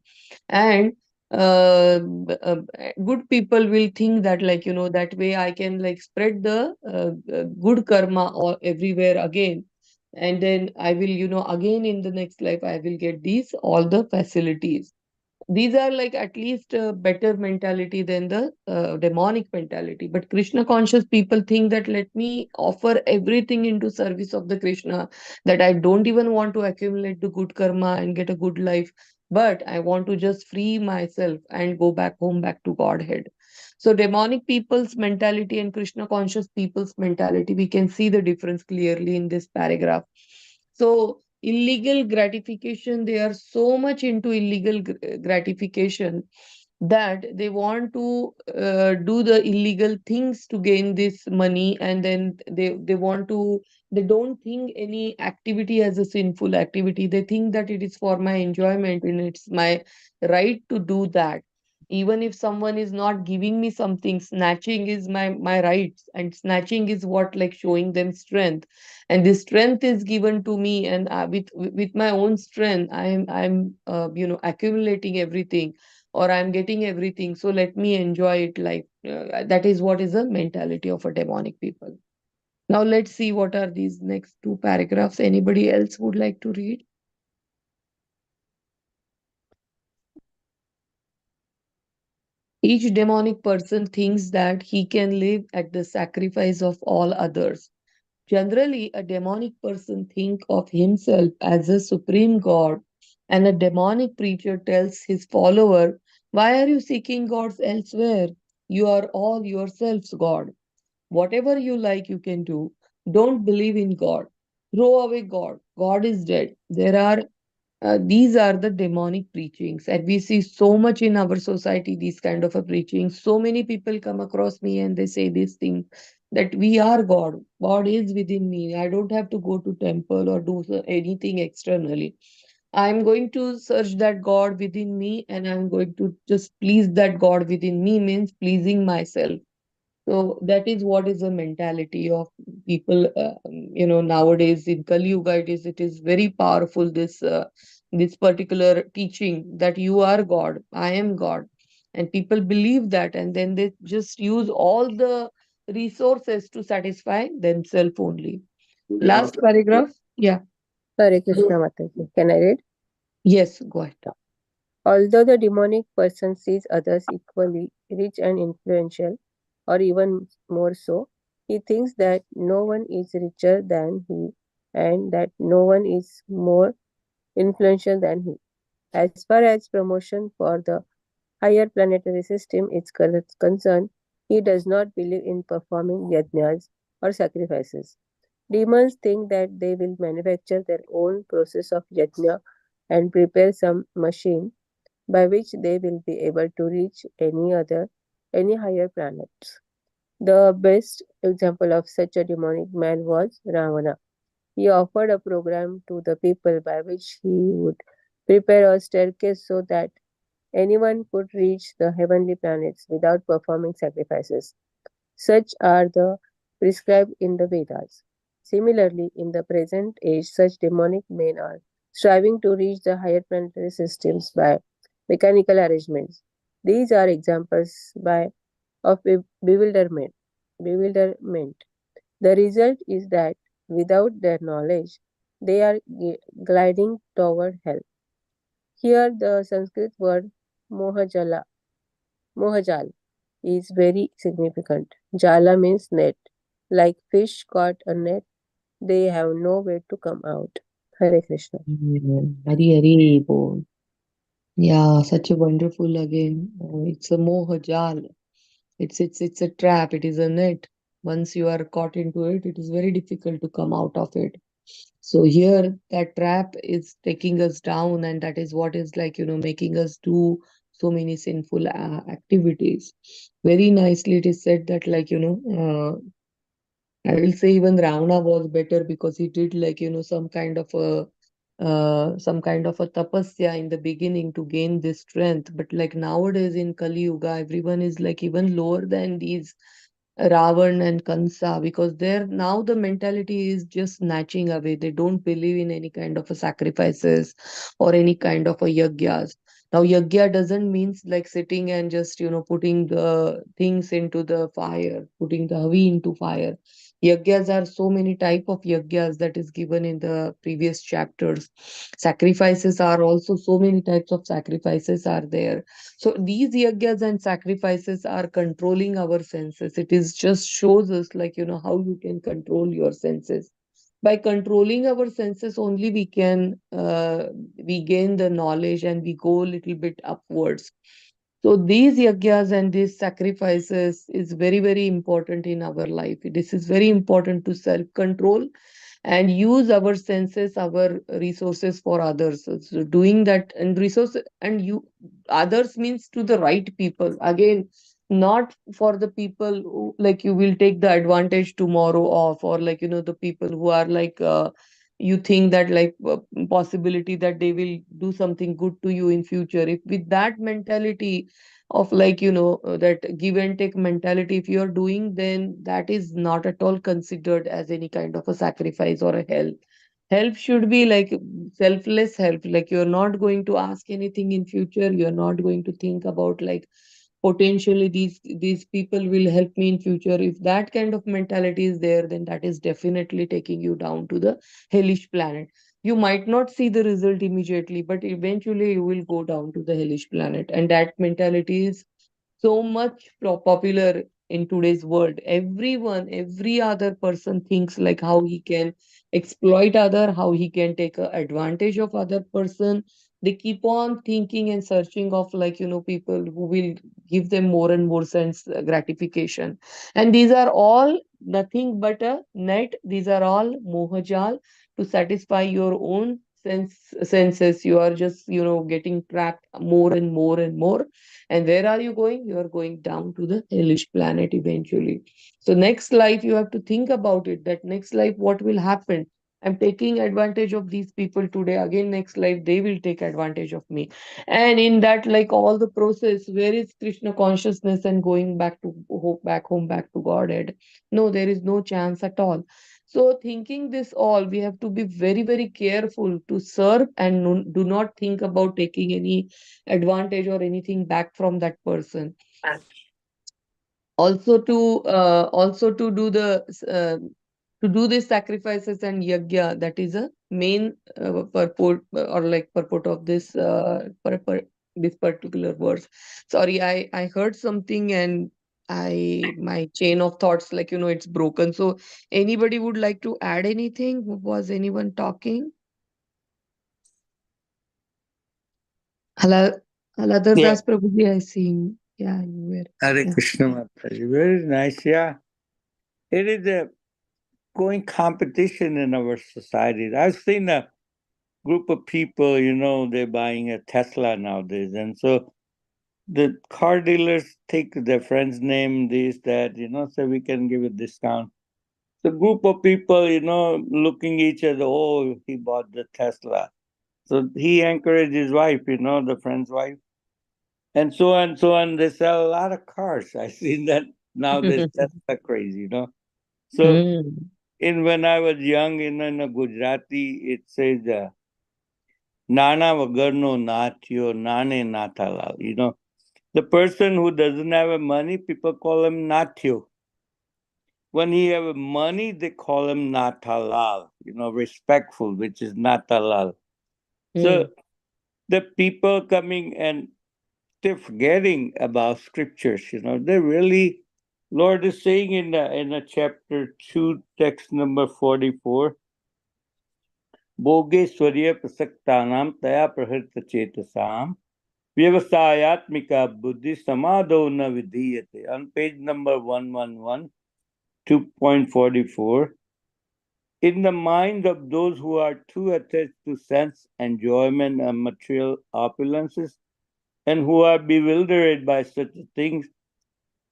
And good people will think that that way I can like spread the good karma or everywhere again, and then I will again in the next life I will get these all the facilities. These are like at least a better mentality than the demonic mentality. But Krishna conscious people think that let me offer everything into service of the Krishna, that I don't even want to accumulate the good karma and get a good life, but I want to just free myself and go back home, back to Godhead. So demonic people's mentality and Krishna conscious people's mentality, we can see the difference clearly in this paragraph. So illegal gratification, they are so much into illegal gratification that they want to do the illegal things to gain this money, and then they don't think any activity as a sinful activity. They think that it is for my enjoyment and it's my right to do that. Even if someone is not giving me something, snatching is my rights, and snatching is what like showing them strength. And this strength is given to me, and with my own strength I'm accumulating everything. or I'm getting everything, so let me enjoy it. Like that is what is the mentality of a demonic people. Now let's see what are these next two paragraphs. Anybody else would like to read? Each demonic person thinks that he can live at the sacrifice of all others. Generally, a demonic person thinks of himself as a supreme god, and a demonic preacher tells his follower, "Why are you seeking gods elsewhere? You are all yourselves God. Whatever you like, you can do. Don't believe in God. Throw away God. God is dead." These are the demonic preachings, and we see so much in our society these kind of a preaching. So many people come across me and they say this thing, that we are God. God is within me. I don't have to go to temple or do anything externally. I'm going to search that God within me, and I'm going to just please that God within me, means pleasing myself. So that is what is the mentality of people, nowadays in Kali Yuga. It is very powerful, this particular teaching that you are God, I am God, and people believe that, and then they just use all the resources to satisfy themselves only. Last paragraph, yeah, Hare Krishna Mataji. Can I read? yes, go ahead. Although the demonic person sees others equally rich and influential, or even more so, he thinks that no one is richer than he and that no one is more influential than he. As far as promotion for the higher planetary system is concerned, he does not believe in performing yajnas or sacrifices. Demons think that they will manufacture their own process of yajna and prepare some machine by which they will be able to reach any higher planets. The best example of such a demonic man was Ravana. He offered a program to the people by which he would prepare a staircase so that anyone could reach the heavenly planets without performing sacrifices. Such are the prescribed in the Vedas. Similarly, in the present age, such demonic men are striving to reach the higher planetary systems by mechanical arrangements. These are examples of bewilderment. The result is that without their knowledge, they are gliding toward hell. Here, the Sanskrit word mohajala, mohajal is very significant. Jala means net. Like fish caught a net, they have no way to come out. Hare Krishna. Hari Hari Bol. Yeah, such a wonderful again. It's a mohajal. It's a trap. It is a net. Once you are caught into it, it is very difficult to come out of it. So here, that trap is taking us down, and that is what is like, making us do so many sinful activities. Very nicely, it is said that, like, I will say even Ravana was better because he did, like, some kind of a tapasya in the beginning to gain this strength. But like nowadays in Kali Yuga, everyone is like even lower than these Ravan and Kansa, because there now the mentality is just snatching away. They don't believe in any kind of a sacrifices or any kind of a yagyas. Now yagya doesn't means like sitting and just putting the things into the fire, putting the havi into fire. Yagyas are so many type of yagyas that is given in the previous chapters. Sacrifices are also so many types of sacrifices are there. So these yajnas and sacrifices are controlling our senses. It is just shows us like, how you can control your senses. By controlling our senses only we gain the knowledge and we go a little bit upwards. So these yajnas and these sacrifices is very, very important in our life. This is very important to self-control and use our senses, our resources for others. So doing that and resource and you others means to the right people. Again, not for the people who like you will take the advantage tomorrow of, or like the people who are like you think that like possibility that they will do something good to you in future. If with that mentality of like that give and take mentality if you are doing, then that is not at all considered as any kind of a sacrifice or a hell. Help should be like selfless help. Like you're not going to ask anything in future. You're not going to think about like potentially these people will help me in future. If that kind of mentality is there, then that is definitely taking you down to the hellish planet. You might not see the result immediately, but eventually you will go down to the hellish planet. And that mentality is so much popular in today's world. Everyone, every other person thinks like how he can exploit other, how he can take advantage of other person. They keep on thinking and searching of like, people who will give them more and more sense gratification. And these are all nothing but a net. These are all mohajal to satisfy your own senses. You are just, getting trapped more and more and more. And where are you going? You are going down to the hellish planet eventually. So next life, you have to think about it, that next life, what will happen? I'm taking advantage of these people today. Again, next life, they will take advantage of me. And in that, like all the process, where is Krishna consciousness and going back to back home, back to Godhead? No, there is no chance at all. So thinking this all, we have to be very, very careful to serve and do not think about taking any advantage or anything back from that person. Also to do the sacrifices and yajna, that is a main purport or like purport of this this particular verse. Sorry, I heard something and my chain of thoughts, like, it's broken. So anybody would like to add anything? Was anyone talking? Haladar Yeah. Das Prabhuji, I see. Yeah, you were. Hare Yeah. Krishna Mataji. Very nice. Yeah. It is a going competition in our society. I've seen a group of people, they're buying a Tesla nowadays. And so the car dealers take their friend's name, this, that, so we can give a discount. The group of people, looking each other, oh, he bought the Tesla. So he encouraged his wife, the friend's wife, and so on, so on. They sell a lot of cars. I seen that nowadays. Tesla crazy, So Mm, when I was young, in a Gujarati, it says, Nana Vagarno Natyo, Nane Nathalal. The person who doesn't have money, people call him Natyo. When he have money, they call him Nathalal, respectful, which is Nathalal. So mm, the people coming and they're forgetting about scriptures, They really, Lord is saying in a chapter 2, text number 44, Bhogeswarya prasaktanam taya prahirta chetasam vyavasayatmika buddhi samadho na vidhiyate. On page number 111, 2.44, in the mind of those who are too attached to sense enjoyment and material opulences, and who are bewildered by such things,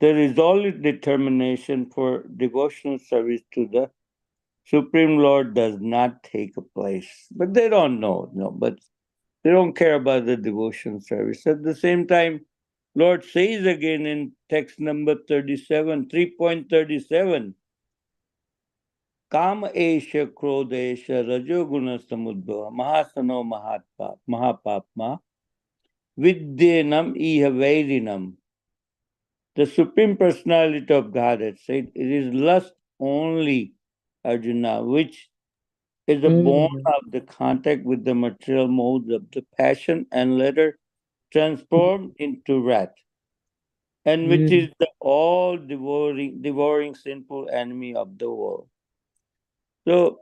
the resolute determination for devotional service to the Supreme Lord does not take place. But they don't know, no, but they don't care about the devotion service. At the same time, Lord says again in text number 37, 3.37, Kam esha krodesha rajoguna samudbhava mahasano mahapapma vidyenam iha vairinam. The Supreme Personality of Godhead said it is lust only, Arjuna, which is a born mm, of the contact with the material modes of the passion and later transformed into wrath, and which mm. is the all devouring sinful enemy of the world. So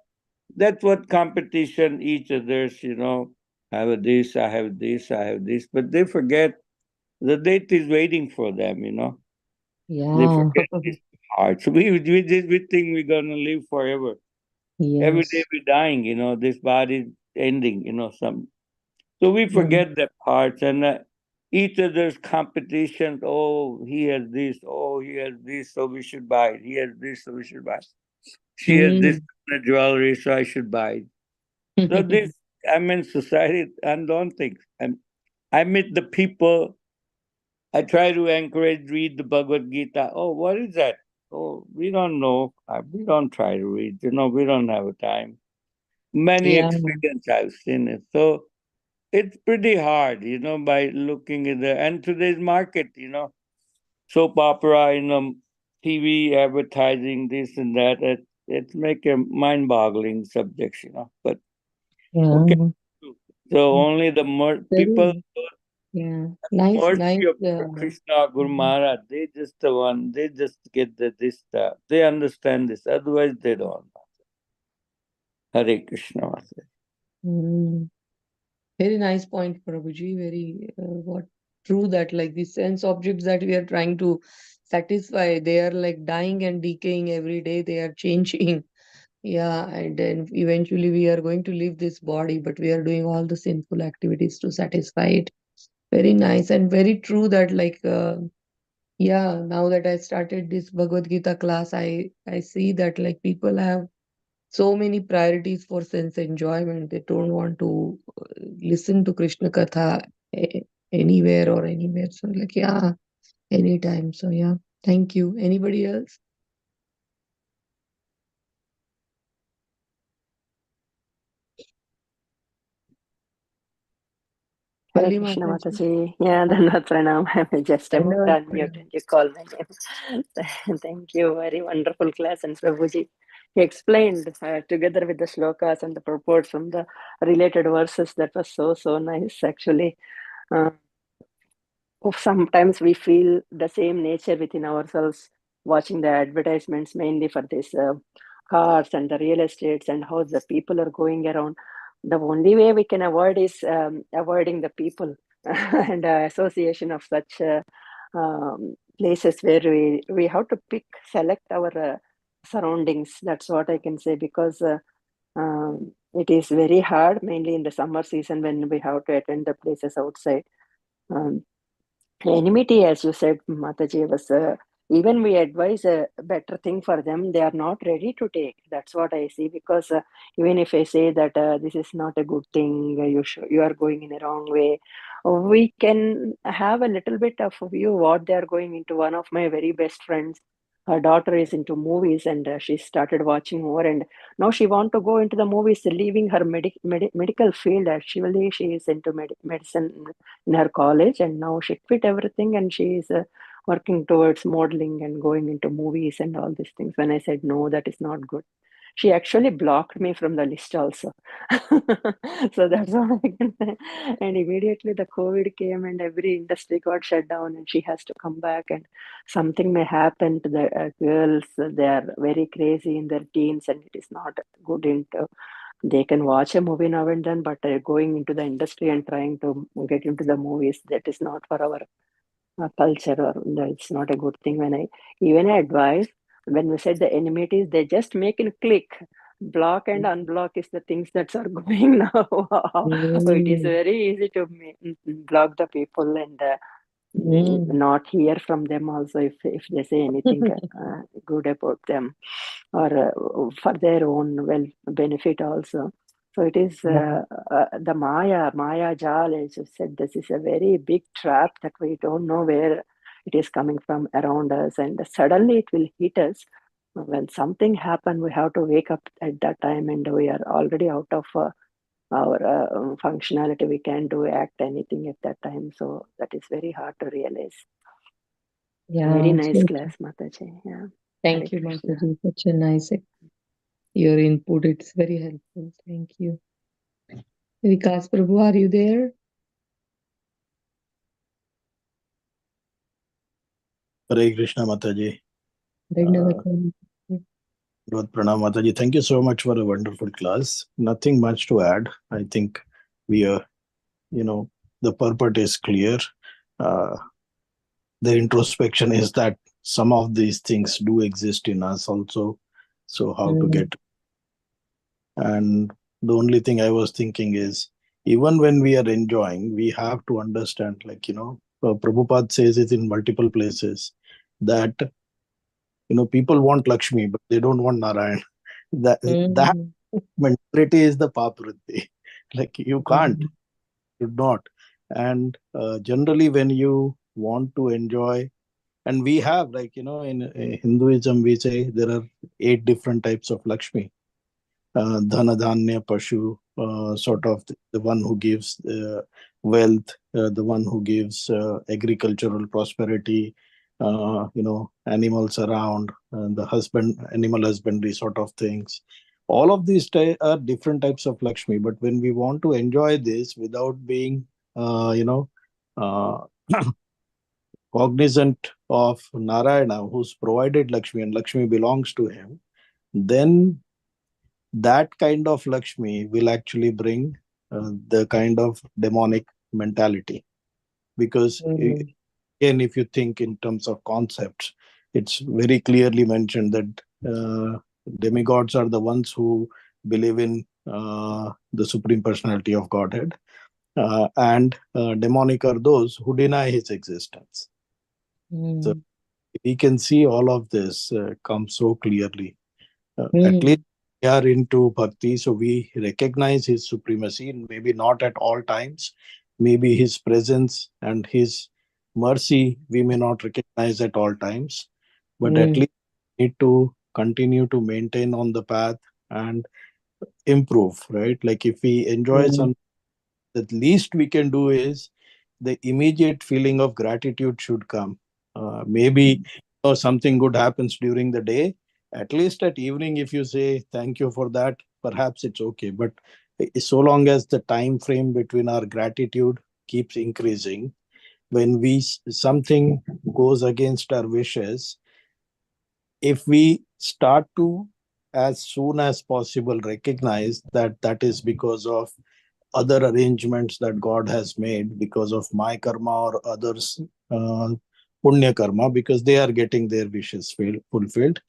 that's what competition each other's, I have this, I have this, I have this, but they forget the date is waiting for them, They Yeah. forget this part. So we think we're gonna live forever. Every day Yes. we're dying, this body is ending, some. So we Mm, forget that part and each other's competitions. Oh, he has this. Oh, he has this, so we should buy it. He has this, so we should buy it. She has this mm. kind of jewelry, so I should buy it. So this, I'm in society and don't think. I meet the people. I try to encourage read the Bhagavad Gita. Oh, what is that? Oh, we don't know. We don't try to read. We don't have a time. many Yeah. experience I've seen it. So it's pretty hard, by looking at and today's market, soap opera, TV advertising, this and that. It's make a mind-boggling subjects, But okay, Yeah. so only the people Very, yeah. Nice, mercy nice. of Krishna, Guru Maharaj, they just get this, they understand this. Otherwise, they don't. Hare Krishna. mm, very nice point, Prabhuji. Very, what true that like the sense objects that we are trying to satisfy, they are like dying and decaying every day. They are changing. Yeah, and then eventually we are going to leave this body, but we are doing all the sinful activities to satisfy it. Very nice and very true that like yeah, now that I started this Bhagavad Gita class, I see that like people have so many priorities for sense enjoyment. They don't want to listen to Krishna Katha anywhere or anywhere. So like yeah, anytime. So yeah, thank you. Anybody else? Hare Kali Krishna Mataji. Mataji. Yeah, Dhanvat Pranam. I'm just about to Dhanavad unmute pranam. and you call my name. Thank you. Very wonderful class. And Prabhuji, he explained together with the shlokas and the purports from the related verses. That was so nice, actually. Uh, Sometimes we feel the same nature within ourselves watching the advertisements, mainly for this cars and the real estates and how the people are going around. The only way we can avoid is avoiding the people and association of such places where we have to select our surroundings. That's what I can say, because it is very hard, mainly in the summer season when we have to attend the places outside. Um, Enmity, as you said, Mataji, was even we advise a better thing for them, they are not ready to take. That's what I see, because even if I say that this is not a good thing, you are going in a wrong way, we can have a little bit of view what they are going into. One of my very best friends, her daughter is into movies, and she started watching more, and now she want to go into the movies, leaving her medical field. Actually, she is into medicine in her college, and now she quit everything and she is working towards modeling and going into movies and all these things. When I said no, that is not good, she actually blocked me from the list also. So that's what I can say. And immediately the COVID came and every industry got shut down and she has to come back, and something may happen to the girls. They are very crazy in their teens and it is not good into. They can watch a movie now and then, but going into the industry and trying to get into the movies, that is not for our culture, or it's not a good thing. When I even advise, when we said the enmities, they just make it click. Block and unblock is the things that are going now. It is Mm, very easy to block the people and mm. not hear from them also if they say anything good about them, or for their own well benefit also. So it is Yeah. the Maya Jal, as you said, this is a very big trap that we don't know where it is coming from around us, and suddenly it will hit us. When something happen, we have to wake up at that time, and we are already out of our functionality. We can do act anything at that time. So that is very hard to realize. Very Yeah. nice So class, Mataji. Yeah. Hare thank you, Krishna. Mataji. Such a nice your input. It's very helpful. Thank you. Vikas Prabhu, are you there? Hare Krishna Mataji. Dhanavad. Lord Pranam Mataji. Thank you so much for a wonderful class. Nothing much to add. I think we are, the purport is clear. Uh, the introspection is that some of these things do exist in us also. So how to Mm, get. And the only thing I was thinking is, even when we are enjoying, we have to understand, Prabhupada says it in multiple places that, people want Lakshmi, but they don't want Narayan. That mm, mentality is the papavritti. Like you can't, mm, should not. And generally, when you want to enjoy, and we have, in Hinduism, we say there are 8 different types of Lakshmi. Dhana Dhanya Pashu, sort of the one who gives wealth, the one who gives agricultural prosperity, animals around, the animal husbandry sort of things. All of these are different types of Lakshmi. But when we want to enjoy this without being, uh, cognizant of Narayana, who's provided Lakshmi, and Lakshmi belongs to him, then that kind of Lakshmi will actually bring the kind of demonic mentality. Because again, if you think in terms of concepts, it's very clearly mentioned that demigods are the ones who believe in the Supreme Personality of Godhead, and demonic are those who deny his existence. So we can see all of this come so clearly. At least we are into bhakti, so we recognize his supremacy, maybe not at all times. Maybe his presence and his mercy we may not recognize at all times, but at least we need to continue to maintain on the path and improve, right? Like if we enjoy some, the least we can do is the immediate feeling of gratitude should come. Maybe something good happens during the day. At least at evening, if you say thank you for that, perhaps it's okay. But so long as the time frame between our gratitude keeps increasing, when something goes against our wishes, if we start to as soon as possible recognize that that is because of other arrangements that God has made, because of my karma or others punya karma, because they are getting their wishes fulfilled,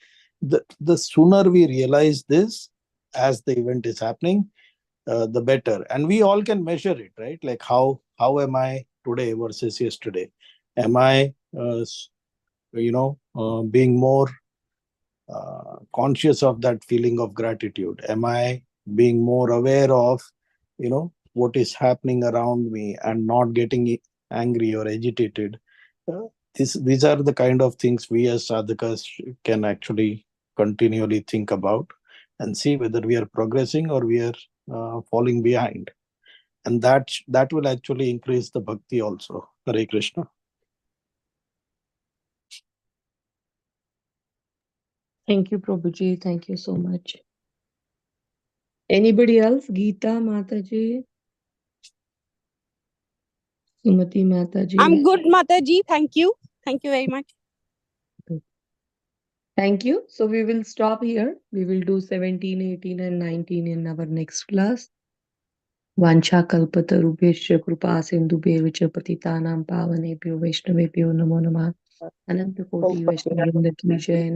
the sooner we realize this as the event is happening, the better. And we all can measure it, right? Like how am I today versus yesterday? Am I being more conscious of that feeling of gratitude? Am I being more aware of what is happening around me and not getting angry or agitated? These are the kind of things we as sadhakas can actually continually think about and see whether we are progressing or we are falling behind. And that will actually increase the bhakti also. Hare Krishna. Thank you, Prabhuji. Thank you so much. Anybody else? Gita, Mataji? Sumati, Mataji? I'm good, Mataji. Thank you. Thank you very much. Thank you. So we will stop here. We will do 17, 18 and 19 in our next class. Vancha kalpatarubhesya kripa sindhubheva cha patitanam pavanebhyo vaishnavebhyo namo namah. Ananta Koti Vaishnavrinda ki jai,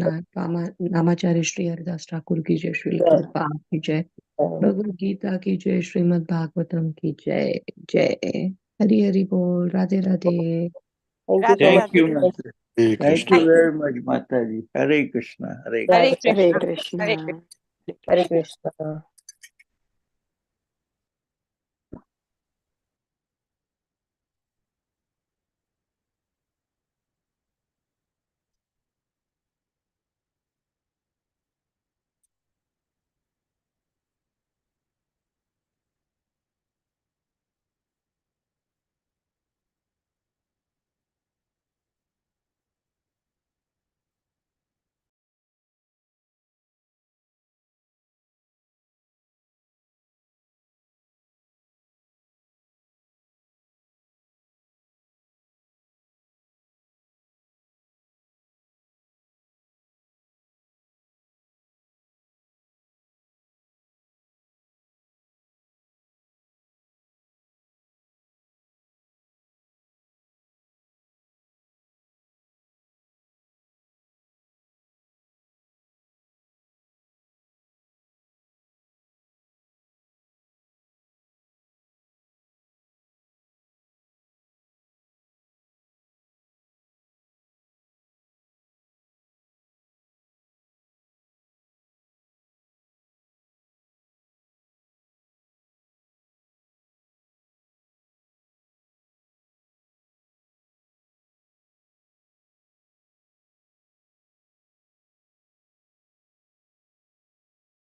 Namacharya Shri Haridas Thakur ki jai, Shri Prabhupada ki jai, Bhagavad Gita ki jai, Srimad Bhagavatam ki jai, jai. Hari Hari Bol, Radhe Radhe. Thank you so much. Thank you, Mataji. Hare Thank Krishna. you very much, Mataji. Hare Krishna. Hare Krishna. Hare Hare Krishna. Hare Krishna. Krishna.